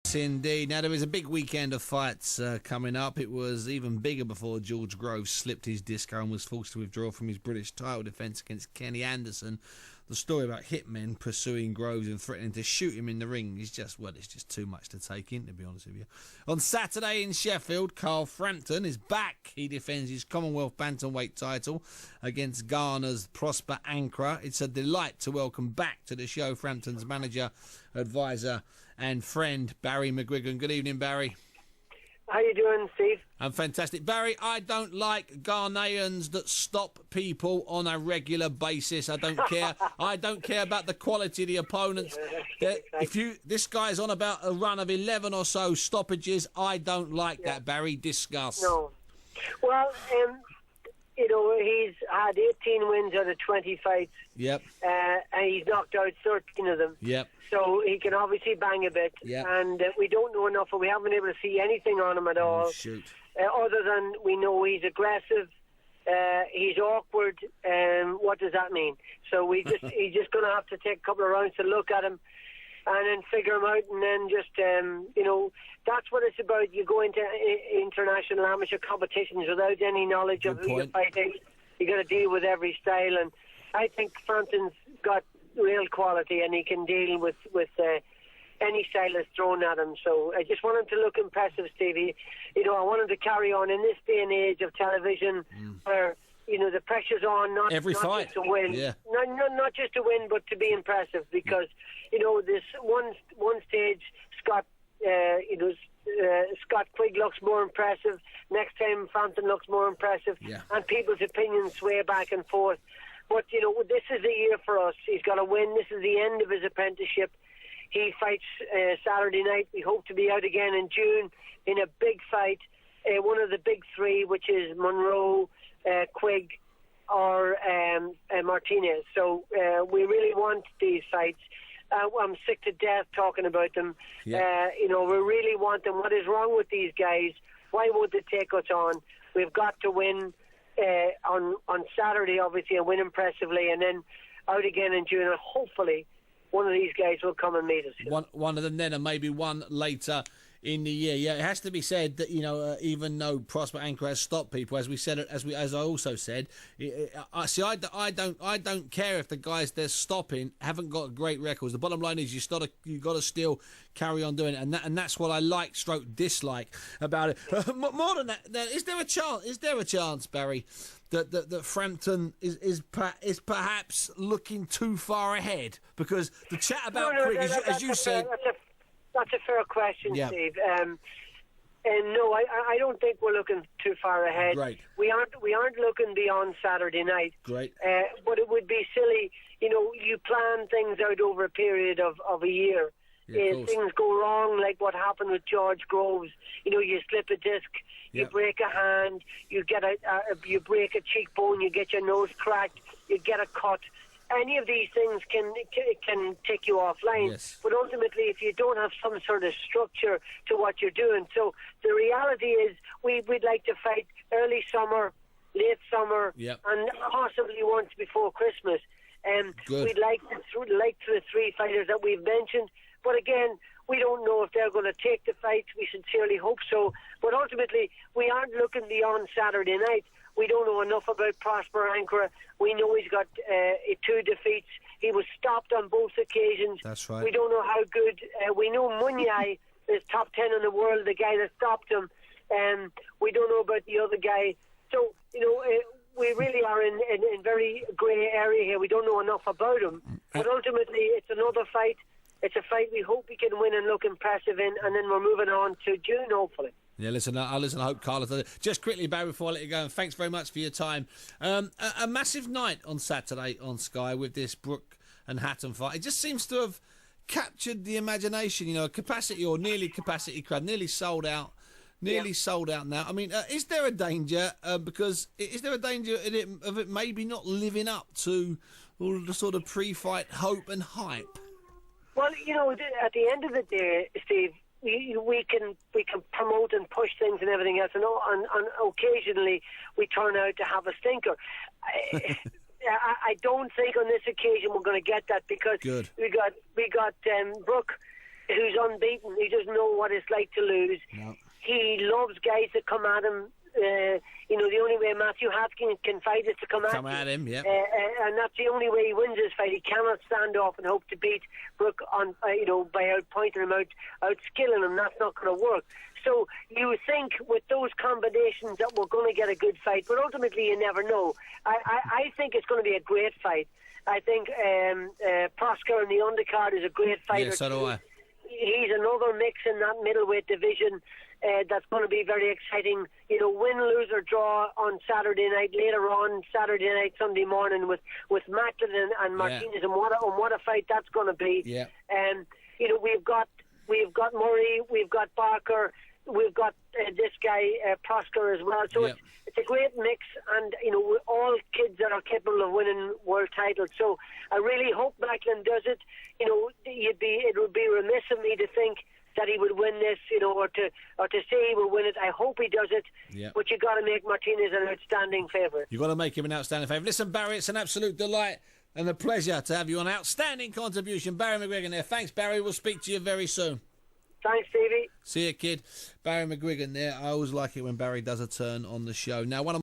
Yes, indeed. Now, there is a big weekend of fights coming up. It was even bigger before George Groves slipped his disco and was forced to withdraw from his British title defence against Kenny Anderson. The story about hitmen pursuing Groves and threatening to shoot him in the ring is just, well, it's just too much to take in, to be honest with you. On Saturday in Sheffield, Carl Frampton is back. He defends his Commonwealth Bantamweight title against Ghana's Prosper Ankrah. It's a delight to welcome back to the show Frampton's manager, advisor and friend, Barry McGuigan. Good evening, Barry. How you doing, Steve? I'm fantastic. Barry, I don't like Ghanaians that stop people on a regular basis. I don't care. I don't care about the quality of the opponents. This guy's on about a run of 11 or so stoppages, I don't like that, Barry. Discuss. No. Well, he's had 18 wins out of 20 fights. Yep. And he's knocked out 13 of them. Yep. So he can obviously bang a bit. Yep. And we don't know enough, or we haven't been able to see anything on him at all. Oh, shoot. Other than we know he's aggressive, he's awkward. What does that mean? So he's just going to have to take a couple of rounds to look at him and then figure him out, and then just, that's what it's about. You go into international amateur competitions without any knowledge of who you're fighting. You got to deal with every style, and I think Frampton's got real quality, and he can deal with any style that's thrown at him. So I just want him to look impressive, Stevie. I want him to carry on in this day and age of television, where the pressure's on, not fight. Just to win, not just to win, but to be impressive. Because this one stage, Scott Quigg looks more impressive. Next time, Frampton looks more impressive, and people's opinions sway back and forth. But this is the year for us. He's got to win. This is the end of his apprenticeship. He fights Saturday night. We hope to be out again in June in a big fight, one of the big three, which is Monroe, Quigg, or Martinez. So we really want these fights. I'm sick to death talking about them. We really want them. What is wrong with these guys? Why won't they take us on? We've got to win on Saturday, obviously, and win impressively, and then out again in June, and hopefully one of these guys will come and meet us. One of them then, and maybe one later in the year. Yeah, it has to be said that even though Prosper Ankrah has stopped people, as we said, as I also said, I don't care if the guys they're stopping haven't got great records. The bottom line is you got to still carry on doing it, and that's what I like, stroke dislike about it. More than that, is there a chance, Barry, that Frampton is perhaps looking too far ahead? Because the chat about Quigg, as you said. That's a fair question, Steve. And no, I don't think we're looking too far ahead. Right. We aren't looking beyond Saturday night. Great. But it would be silly, you plan things out over a period of a year. Things go wrong, like what happened with George Groves. You slip a disc, you break a hand, you get you break a cheekbone, you get your nose cracked, you get a cut. Any of these things can take you offline. Yes. But ultimately, if you don't have some sort of structure to what you're doing, so the reality is we'd like to fight early summer, late summer, and possibly once before Christmas. We'd like the three fighters that we've mentioned. But again, we don't know if they're going to take the fights. We sincerely hope so. But ultimately, we aren't looking beyond Saturday night. We don't know enough about Prosper Ankrah. We know he's got 2 defeats. He was stopped on both occasions. That's right. We don't know how good. We know Munyai is top 10 in the world, the guy that stopped him. We don't know about the other guy. So, we really are in very grey area here. We don't know enough about him. But ultimately, it's another fight. It's a fight we hope we can win and look impressive in, and then we're moving on to June, hopefully. Yeah, listen, I hope Carlos does it. Just quickly, Barry, before I let you go, and thanks very much for your time. A massive night on Saturday on Sky with this Brook and Hatton fight. It just seems to have captured the imagination, a capacity or nearly capacity crowd, nearly sold out now. I mean, is there a danger, is there a danger of it maybe not living up to all the sort of pre-fight hope and hype? Well, at the end of the day, Steve, we can promote and push things and everything else, and occasionally we turn out to have a stinker. I don't think on this occasion we're going to get that, because we got Brooke who's unbeaten. He doesn't know what it's like to lose. No. He loves guys that come at him. The only way Matthew Haskins can fight is to come at him, yeah. And that's the only way he wins this fight. He cannot stand off and hope to beat Brook on, by outpointing him, outskilling him. That's not going to work. So you think with those combinations that we're going to get a good fight, but ultimately you never know. I think it's going to be a great fight. I think Proskauer in the undercard is a great fighter. Yeah, so do I. He's another mix in that middleweight division. That's going to be very exciting. Win, lose or draw on Saturday night. Later on Saturday night, Sunday morning with Macklin and Martinez, and what a fight that's going to be. Yeah. We've got Murray, we've got Barker, we've got this guy Proskauer as well. So it's a great mix, and we're all kids that are capable of winning world titles. So I really hope Macklin does it. It would be remiss of me to think that he would win this, or to say he will win it. I hope he does it. Yeah. But you got to make Martinez an outstanding favourite. You've got to make him an outstanding favourite. Listen, Barry, it's an absolute delight and a pleasure to have you on. Outstanding contribution, Barry McGuigan there. Thanks, Barry. We'll speak to you very soon. Thanks, Stevie. See you, kid. Barry McGuigan there. I always like it when Barry does a turn on the show. Now, one of